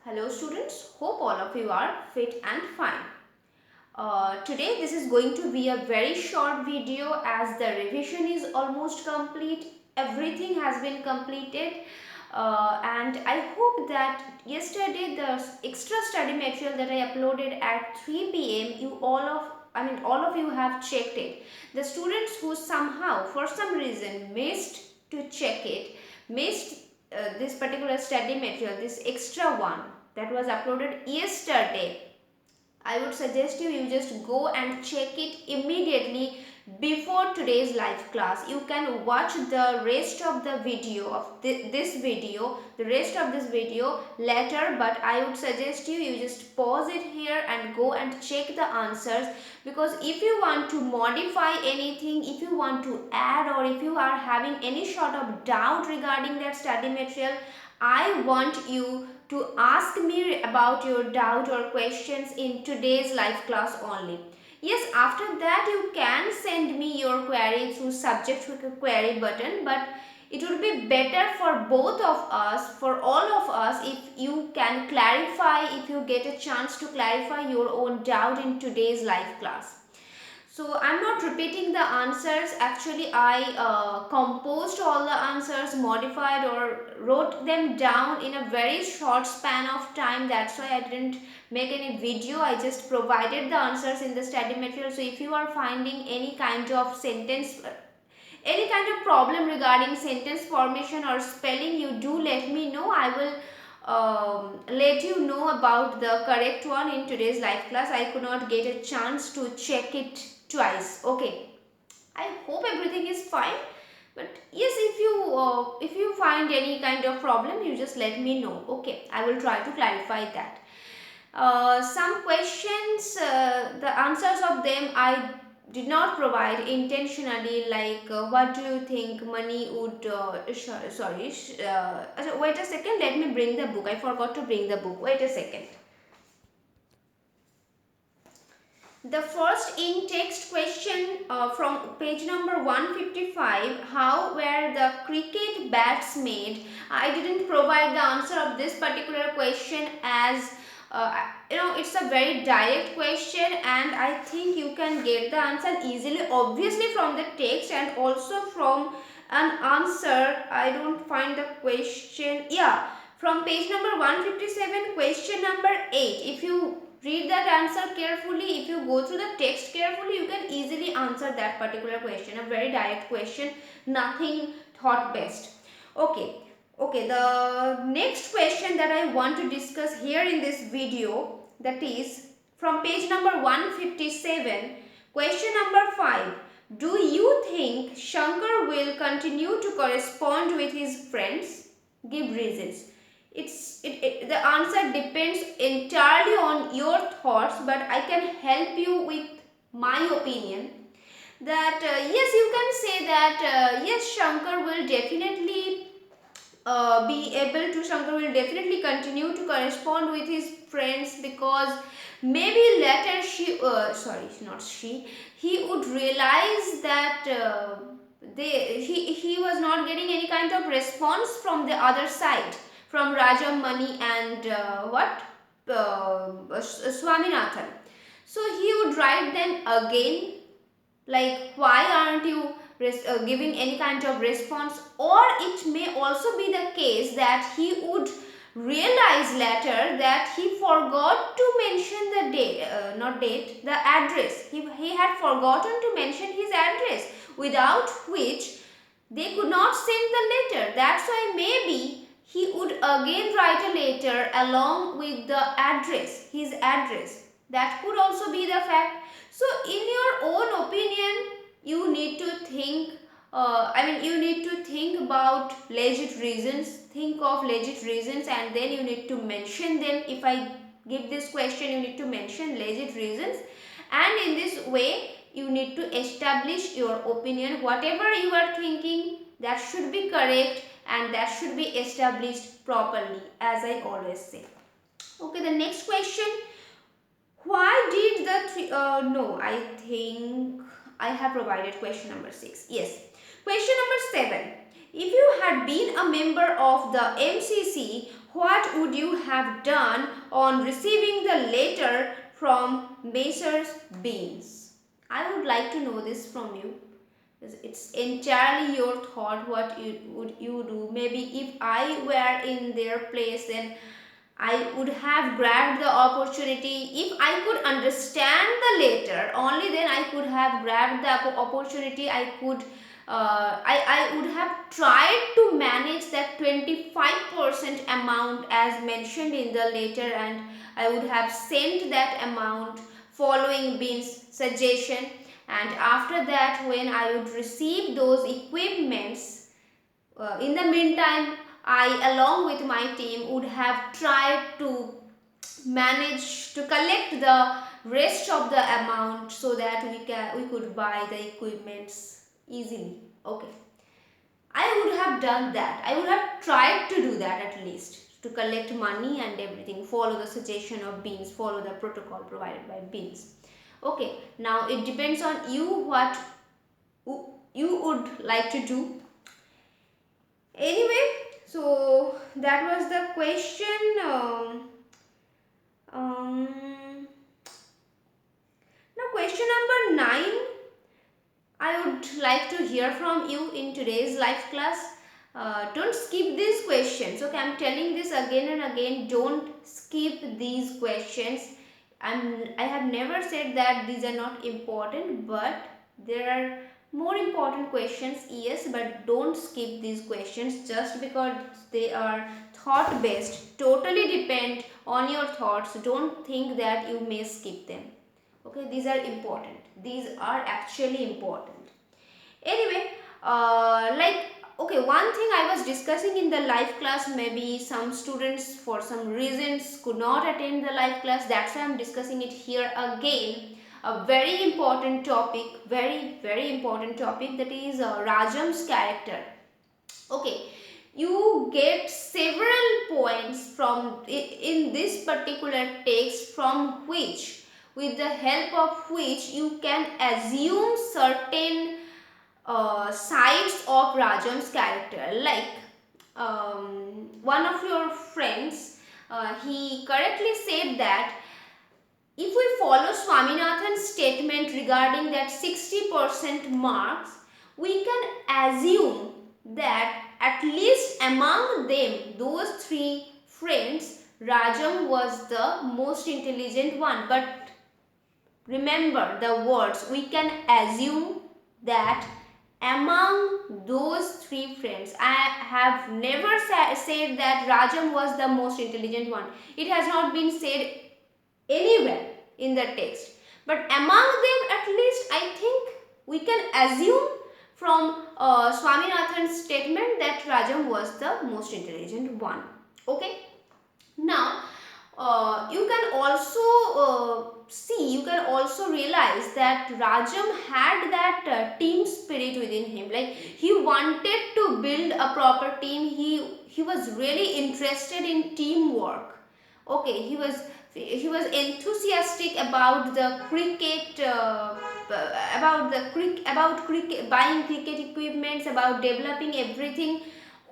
Hello students, hope all of you are fit and fine. Today this is going to be a very short video as the revision is almost complete. Everything has been completed and I hope that yesterday the extra study material that I uploaded at 3 p.m. all of you have checked it. The students who somehow for some reason missed to check it, missed this particular study material, this extra one that was uploaded yesterday, I would suggest you just go and check it immediately before today's live class. You can watch the rest of the video of the rest of this video later, but I would suggest you just pause it here and go and check the answers, because if you want to modify anything, if you want to add, or if you are having any sort of doubt regarding that study material, I want you to ask me about your doubt or questions in today's live class only. Yes, after that you can send me your query through subject query button, but it would be better for both of us, for all of us, if you can clarify, if you get a chance to clarify your own doubt in today's live class. So I'm not repeating the answers. Actually, I composed all the answers, modified or wrote them down in a very short span of time. That's why I didn't make any video. I just provided the answers in the study material. So if you are finding any kind of any kind of problem regarding sentence formation or spelling, you do let me know. I will let you know about the correct one in today's live class. I could not get a chance to check it twice. Okay, I hope everything is fine, but yes, if you find any kind of problem, you just let me know. Okay, I will try to clarify that. Some questions, the answers of them I did not provide intentionally, like what do you think money would wait a second, let me bring the book. I forgot to bring the book. Wait a second. The first in text question from page number 155, how were the cricket bats made? I didn't provide the answer of this particular question, as it's a very direct question and I think you can get the answer easily, obviously from the text and also from an answer. I don't find the question. Yeah, from page number 157, question number 8. If you read that answer carefully, if you go through the text carefully, you can easily answer that particular question. A very direct question, nothing thought best. Okay, the next question that I want to discuss here in this video, that is from page number 157, question number 5. Do you think Shankar will continue to correspond with his friends? Give reasons. The answer depends entirely on your thoughts, but I can help you with my opinion that yes, you can say that yes, Shankar will definitely continue to correspond with his friends, because maybe later he would realize that he was not getting any kind of response from the other side, from Rajamani and Swaminathan. So he would write them again, like why aren't you giving any kind of response, or it may also be the case that he would realize later that he forgot to mention the date, not date, the address. He had forgotten to mention his address, without which they could not send the letter. That's why maybe he would again write a letter along with the address, his address. That could also be the fact. So in your own opinion, you need to think, you need to think about legit reasons, think of legit reasons, and then you need to mention them. If I give this question, you need to mention legit reasons, and in this way you need to establish your opinion. Whatever you are thinking, that should be correct and that should be established properly, as I always say. Okay, the next question. Why did no, I think I have provided question number 6. Yes. Question number 7. If you had been a member of the MCC, what would you have done on receiving the letter from Messrs. Beans? I would like to know this from you. It's entirely your thought what would you do. Maybe if I were in their place, then I would have grabbed the opportunity. If I could understand the letter, only then I could have grabbed the opportunity. I would have tried to manage that 25% amount as mentioned in the letter, and I would have sent that amount following Bean's suggestion. And after that, when I would receive those equipments, in the meantime, I along with my team would have tried to manage to collect the rest of the amount so that we could buy the equipments easily. Okay, I would have done that. I would have tried to do that at least, to collect money and everything, follow the suggestion of Beans, follow the protocol provided by Beans. Okay, now it depends on you what you would like to do. Anyway, so that was the question. Um, Now, question number 9. I would like to hear from you in today's live class. Don't skip these questions. Okay, I'm telling this again and again. Don't skip these questions. I have never said that these are not important, but there are more important questions, yes, but don't skip these questions just because they are thought based. Totally depend on your thoughts. Don't think that you may skip them. Okay, these are important. These are actually important. Anyway, okay, one thing I was discussing in the live class, maybe some students for some reasons could not attend the live class. That's why I'm discussing it here again. A very important topic, very important topic, that is Rajam's character. Okay, you get several points from in this particular text, from which, with the help of which, you can assume certain sides of Rajam's character. Like one of your friends, he correctly said that if we follow Swaminathan's statement regarding that 60% marks, we can assume that at least among them, those 3 friends, Rajam was the most intelligent one. But remember the words, we can assume that among those 3 friends. I have never said that Rajam was the most intelligent one. It has not been said anywhere in the text. But among them, at least I think we can assume from Swaminathan's statement that Rajam was the most intelligent one. Okay. Now, you can also you can also realize that Rajam had that team spirit within him. Like, he wanted to build a proper team. He was really interested in teamwork. Okay, he was enthusiastic about the cricket, about cricket, buying cricket equipments, about developing everything,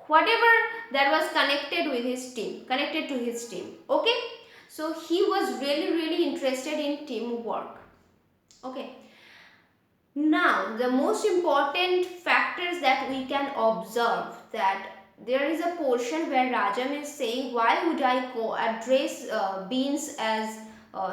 whatever that was connected to his team. Okay, so he was really interested in teamwork. Okay, now the most important factors that we can observe, that there is a portion where Rajam is saying, why would I go address Beans as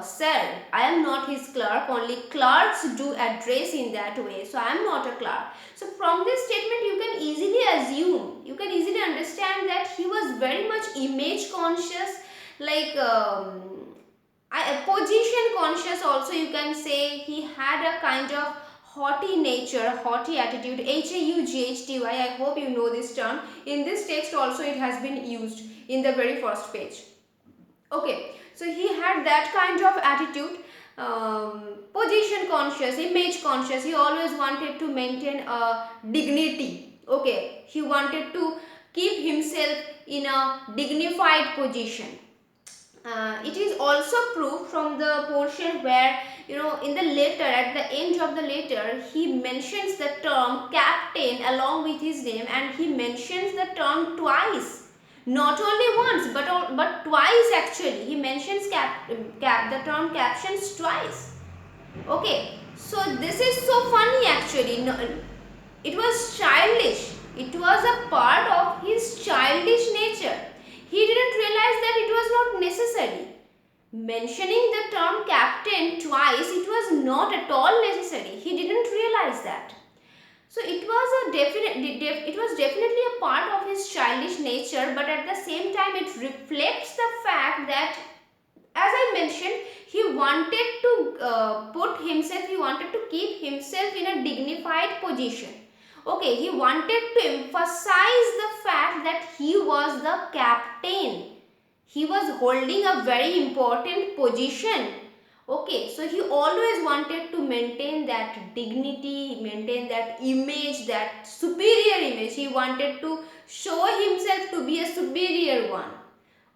sir? I am not his clerk. Only clerks do address in that way. So I am not a clerk. So from this statement, you can easily understand that he was very much image conscious, like position conscious also, you can say. He had a kind of haughty nature, haughty attitude, Haughty. I hope you know this term. In this text also it has been used in the very first page. Okay, so he had that kind of attitude, position conscious, image conscious. He always wanted to maintain a dignity. Okay, he wanted to keep himself in a dignified position. It is also proved from the portion where, in the letter, at the end of the letter, he mentions the term captain along with his name, and he mentions the term twice. Not only once but twice actually. He mentions the term captions twice. Okay, so this is so funny actually. No, it was childish. It was a part of his childish nature. He didn't realize that it was not necessary. Mentioning the term captain twice, it was not at all necessary. He didn't realize that. So it was definitely a part of his childish nature, but at the same time it reflects the fact that, as I mentioned, he wanted to he wanted to keep himself in a dignified position. Okay, he wanted to emphasize the fact that he was the captain. He was holding a very important position. Okay, so he always wanted to maintain that dignity, maintain that image, that superior image. He wanted to show himself to be a superior one.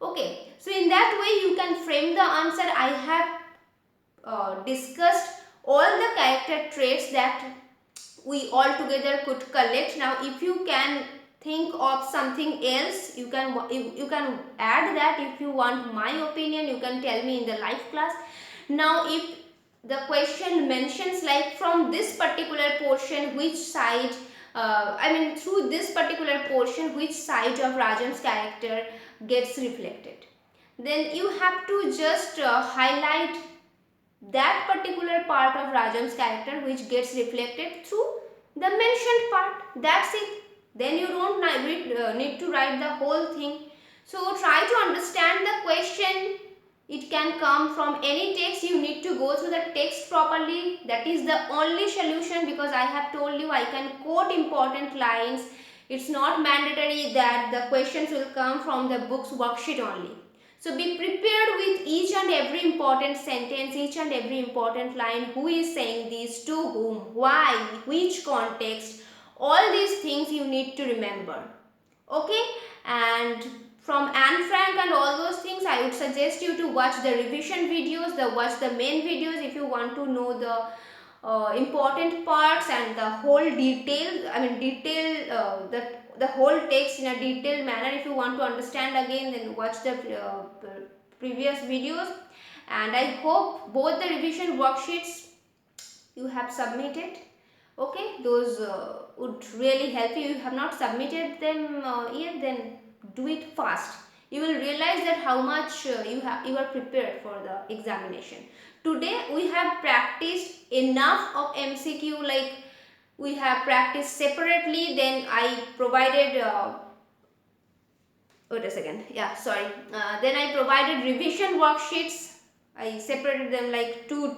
Okay, so in that way you can frame the answer. I have discussed all the character traits that we all together could collect. Now if you can think of something else, you can add that. If you want my opinion, you can tell me in the live class. Now if the question mentions like from this particular portion which side, through this particular portion which side of Rajam's character gets reflected, then you have to just highlight that particular part of Rajam's character which gets reflected through the mentioned part. That's it. Then you don't need to write the whole thing. So try to understand the question. It can come from any text. You need to go through the text properly. That is the only solution, because I have told you I can quote important lines. It's not mandatory that the questions will come from the book's worksheet only. So be prepared with each and every important sentence, each and every important line. Who is saying this, to whom, why, which context, all these things you need to remember. Okay, and from Anne Frank and all those things, I would suggest you to watch the revision videos, watch the main videos if you want to know the important parts and the whole the whole text in a detailed manner. If you want to understand again, then watch the previous videos. And I hope both the revision worksheets you have submitted. Okay, those would really help you. If you have not submitted them yet, then do it fast. You will realize that how much you are prepared for the examination. Today we have practiced enough of MCQ, like we have practiced separately. Then I provided wait a second, yeah, sorry, then I provided revision worksheets. I separated them like 2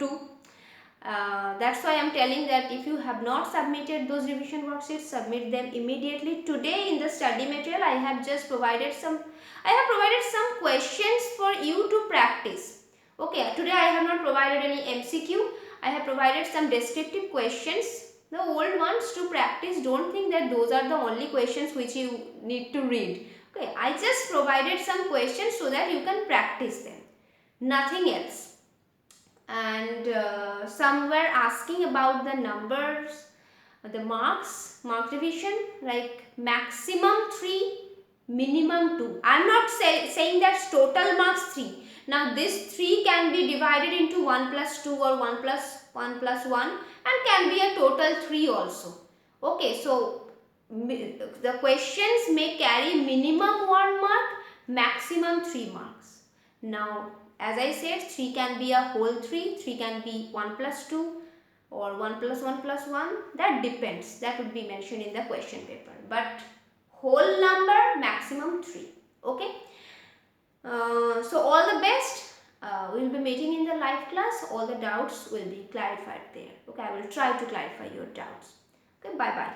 that's why I am telling that if you have not submitted those revision worksheets, submit them immediately. Today in the study material I have provided some questions for you to practice. Okay, today I have not provided any MCQ. I have provided some descriptive questions, the old ones, to practice. Don't think that those are the only questions which you need to read. Okay, I just provided some questions so that you can practice them, nothing else. And some were asking about the numbers, the mark division, like maximum 3, minimum 2. I am not saying that total marks 3. Now this 3 can be divided into 1 plus 2 or 1 plus 1 plus 1, and can be a total 3 also. Okay, so the questions may carry minimum 1 mark, maximum 3 marks. Now as I said, 3 can be a whole 3, 3 can be 1 plus 2 or 1 plus 1 plus 1. That depends. That would be mentioned in the question paper. But whole number, maximum 3. Okay. So all the best. We will be meeting in the live class. All the doubts will be clarified there. Okay, I will try to clarify your doubts. Okay, bye bye.